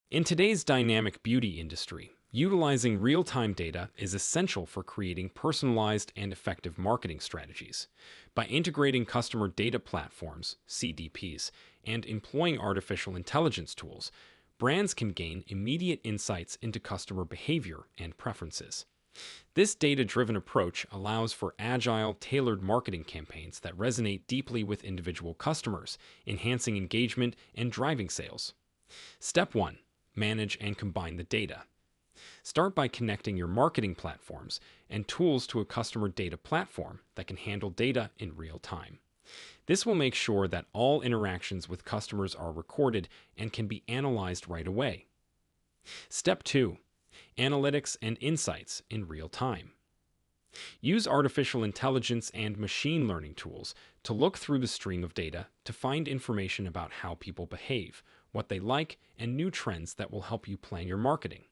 In today's dynamic beauty industry, utilizing real-time data is essential for creating personalized and effective marketing strategies. By integrating customer data platforms, CDPs, and employing artificial intelligence tools, brands can gain immediate insights into customer behavior and preferences. This data-driven approach allows for agile, tailored marketing campaigns that resonate deeply with individual customers, enhancing engagement and driving sales. Step 1. Manage and combine the data. Start by connecting your marketing platforms and tools to a customer data platform that can handle data in real time. This will make sure that all interactions with customers are recorded and can be analyzed right away. Step 2. Analytics and insights in real time. Use artificial intelligence and machine learning tools to look through the stream of data to find information about how people behave, what they like, and new trends that will help you plan your marketing.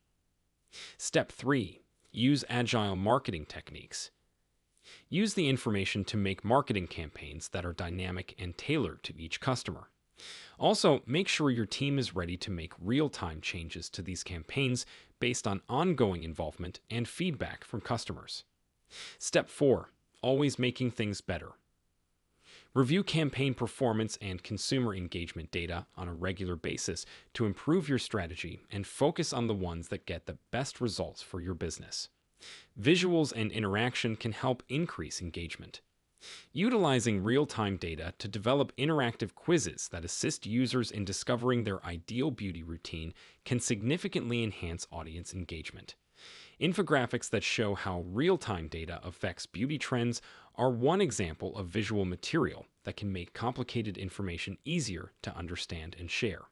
Step 3. Use agile marketing techniques. Use the information to make marketing campaigns that are dynamic and tailored to each customer. Also, make sure your team is ready to make real-time changes to these campaigns based on ongoing involvement and feedback from customers. Step 4. Always making things better. Review campaign performance and consumer engagement data on a regular basis to improve your strategy and focus on the ones that get the best results for your business. Visuals and interaction can help increase engagement. Utilizing real-time data to develop interactive quizzes that assist users in discovering their ideal beauty routine can significantly enhance audience engagement. Infographics that show how real-time data affects beauty trends are one example of visual material that can make complicated information easier to understand and share.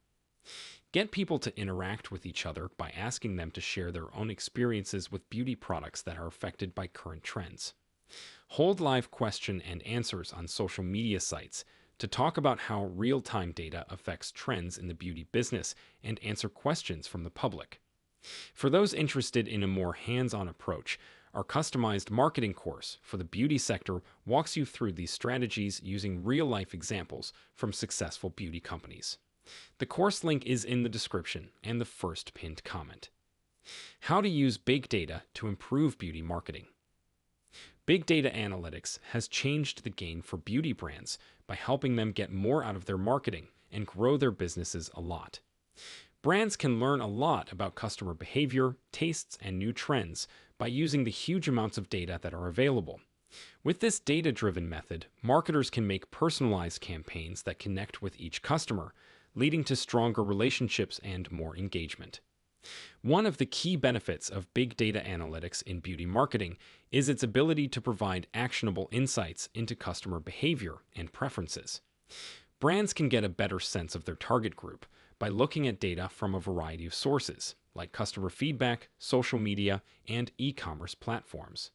Get people to interact with each other by asking them to share their own experiences with beauty products that are affected by current trends. Hold live question and answers on social media sites to talk about how real-time data affects trends in the beauty business and answer questions from the public. For those interested in a more hands-on approach, our customized marketing course for the beauty sector walks you through these strategies using real-life examples from successful beauty companies. The course link is in the description and the first pinned comment. How to use big data to improve beauty marketing. Big data analytics has changed the game for beauty brands by helping them get more out of their marketing and grow their businesses a lot. Brands can learn a lot about customer behavior, tastes, and new trends by using the huge amounts of data that are available. With this data-driven method, marketers can make personalized campaigns that connect with each customer, leading to stronger relationships and more engagement. One of the key benefits of big data analytics in beauty marketing is its ability to provide actionable insights into customer behavior and preferences. Brands can get a better sense of their target group by looking at data from a variety of sources, like customer feedback, social media, and e-commerce platforms.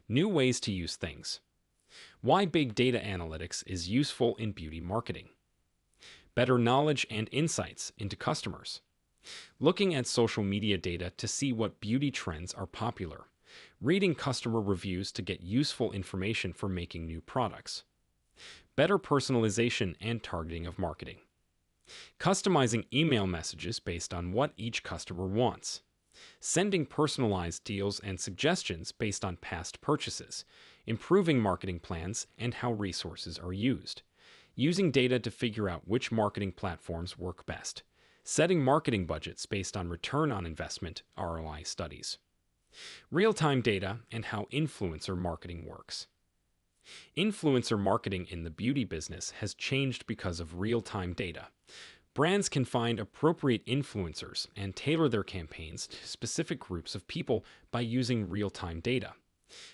New ways to use things. Why big data analytics is useful in beauty marketing. Better knowledge and insights into customers. Looking at social media data to see what beauty trends are popular. Reading customer reviews to get useful information for making new products. Better personalization and targeting of marketing. Customizing email messages based on what each customer wants. Sending personalized deals and suggestions based on past purchases. Improving marketing plans and how resources are used. Using data to figure out which marketing platforms work best. Setting marketing budgets based on return on investment (ROI) studies. Real-time data and how influencer marketing works. Influencer marketing in the beauty business has changed because of real-time data. Brands can find appropriate influencers and tailor their campaigns to specific groups of people by using real-time data.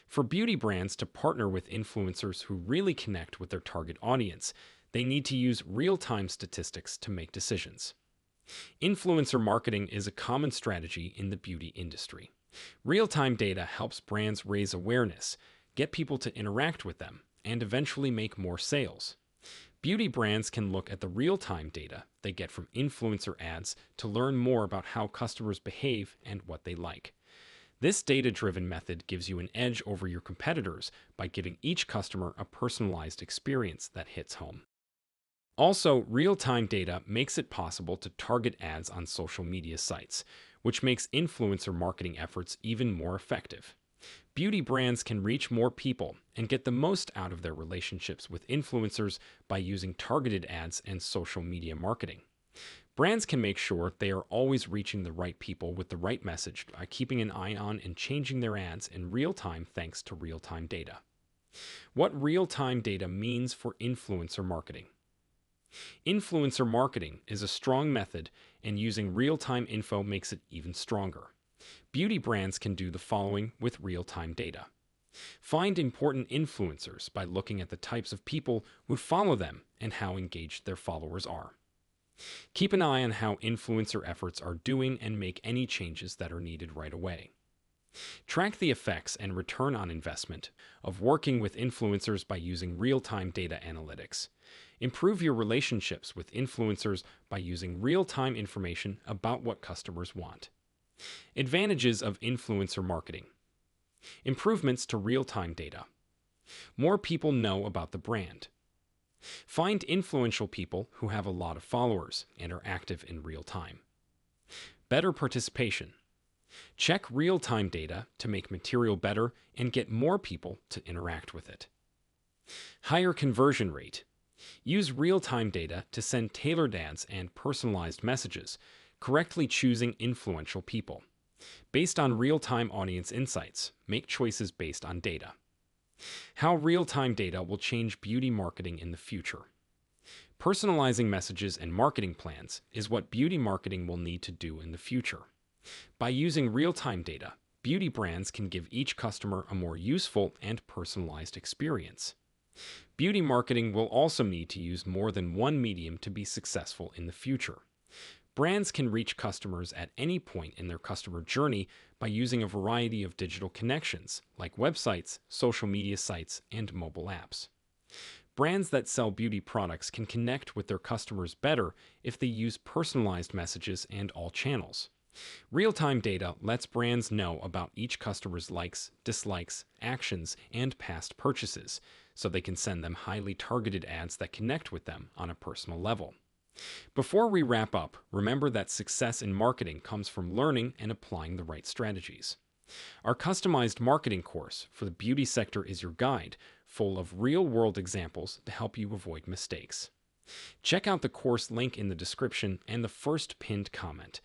For beauty brands to partner with influencers who really connect with their target audience, they need to use real-time statistics to make decisions. Influencer marketing is a common strategy in the beauty industry. Real-time data helps brands raise awareness, get people to interact with them, and eventually make more sales. Beauty brands can look at the real-time data they get from influencer ads to learn more about how customers behave and what they like. This data-driven method gives you an edge over your competitors by giving each customer a personalized experience that hits home. Also, real-time data makes it possible to target ads on social media sites, which makes influencer marketing efforts even more effective. Beauty brands can reach more people and get the most out of their relationships with influencers by using targeted ads and social media marketing. Brands can make sure they are always reaching the right people with the right message by keeping an eye on and changing their ads in real time thanks to real time data. What real time data means for influencer marketing. Influencer marketing is a strong method, and using real time info makes it even stronger. Beauty brands can do the following with real time data. Find important influencers by looking at the types of people who follow them and how engaged their followers are. Keep an eye on how influencer efforts are doing and make any changes that are needed right away. Track the effects and return on investment of working with influencers by using real-time data analytics. Improve your relationships with influencers by using real-time information about what customers want. Advantages of influencer marketing. Improvements to real-time data. More people know about the brand. Find influential people who have a lot of followers and are active in real time. Better participation. Check real-time data to make material better and get more people to interact with it. Higher conversion rate. Use real-time data to send tailored ads and personalized messages, correctly choosing influential people. Based on real-time audience insights, make choices based on data. How real-time data will change beauty marketing in the future. Personalizing messages and marketing plans is what beauty marketing will need to do in the future. By using real-time data, beauty brands can give each customer a more useful and personalized experience. Beauty marketing will also need to use more than one medium to be successful in the future. Brands can reach customers at any point in their customer journey by using a variety of digital connections, like websites, social media sites, and mobile apps. Brands that sell beauty products can connect with their customers better if they use personalized messages and all channels. Real-time data lets brands know about each customer's likes, dislikes, actions, and past purchases, so they can send them highly targeted ads that connect with them on a personal level. Before we wrap up, remember that success in marketing comes from learning and applying the right strategies. Our customized marketing course for the beauty sector is your guide, full of real-world examples to help you avoid mistakes. Check out the course link in the description and the first pinned comment